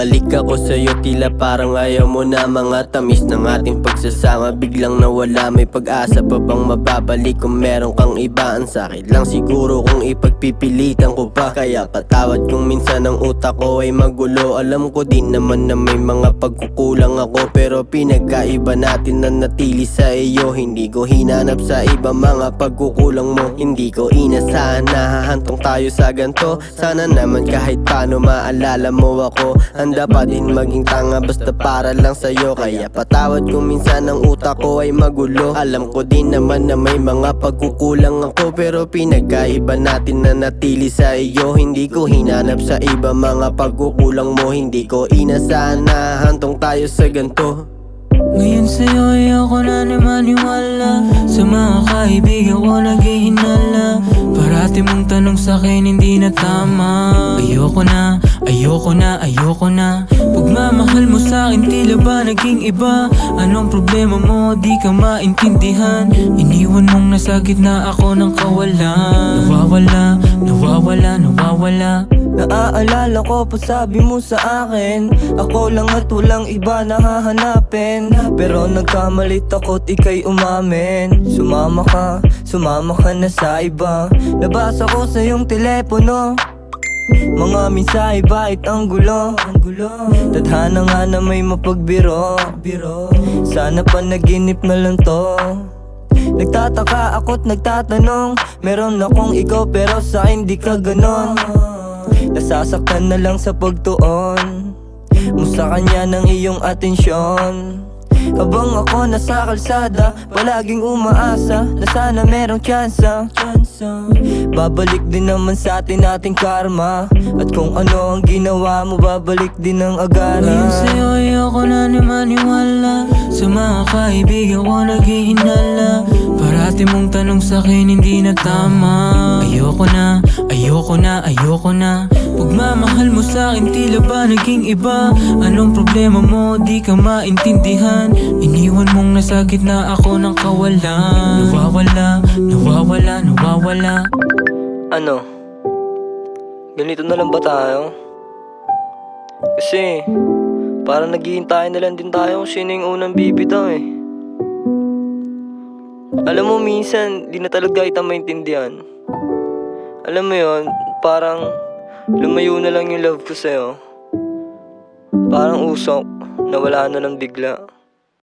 bumalik ako sa'yo, tila parang ayaw mo na. Mga tamis ng ating pagsasama biglang nawala. May pag-asa pa bang mababalik kung meron kang iba? Ang sakit lang siguro kung ipagpipilitan ko pa. Kaya patawad kung minsan ang utak ko ay magulo. Alam ko din naman na may mga pagkukulang ako, pero pinagkaiba natin na natili sa iyo. Hindi ko hinanap sa iba mga pagkukulang mo. Hindi ko inasahan na hahantong tayo sa ganto. Sana naman kahit paano maalala mo ako. Handa pa din maging tanga basta para lang sa'yo. Kaya patawad kung minsan ang utak ko ay magulo. Alam ko din naman na may mga pagkukulang ako, pero pinagkaiba natin na natili sa iyo. Hindi ko hinanap sa iba mga pagkukulang mo. Hindi ko inasahan na hahantong tayo sa ganto. Ngayon sa'yo ayoko na maniwala. Sa mga kaibigan ko naghihinala. Parati mong tanong sa'kin hindi na tama. Ayoko na, ayoko na, ayoko na. Pagmamahal mo sa'kin tila ba naging iba? Anong problema mo di ka maintindihan? Iniwan mong nasa gitna ako ng kawalan. Nawawala, nawawala, nawawala. Naaalala ko pa sabi mo sa akin, ako lang at walang iba na hahanapin. Pero nagkamalit ako't ika'y umamin. Sumama ka na sa iba. Nabasa ko sa iyong telepono mga mensahe bait ang gulo. Tadhana nga na may mapagbiro. Sana panaginip na lang to. Nagtataka ako't nagtatanong, meron akong ikaw pero sa akin di ka ganon. Nasasaktan na lang sa pagtuon mo sa kanya ng iyong atensyon. Habang ako nasa kalsada, palaging umaasa na sana merong tsansa. Babalik din naman sa atin ating karma. At kung ano ang ginawa mo, babalik din ang agara. Ngayon sa'yo ayoko na maniwala. Sa mga kaibigan ko naghihinala. Parati mong tanong sa'kin hindi na tama. Ayoko na, ayoko na, ayoko na. Pagmamahal mo sa'kin tila ba naging iba? Anong problema mo di ka maintindihan? Iniwan mong nasa gitna ako ng kawalan. Nawawala, nawawala, nawawala. Ano? Ganito na lang ba tayo? Kasi parang naghihintay na lang din tayo kung sino yung unang bibitaw eh. Alam mo minsan di na talaga kita maintindihan. Alam mo yon, parang lumayo na lang yung love ko sa'yo. Parang usok, nawala na lang bigla.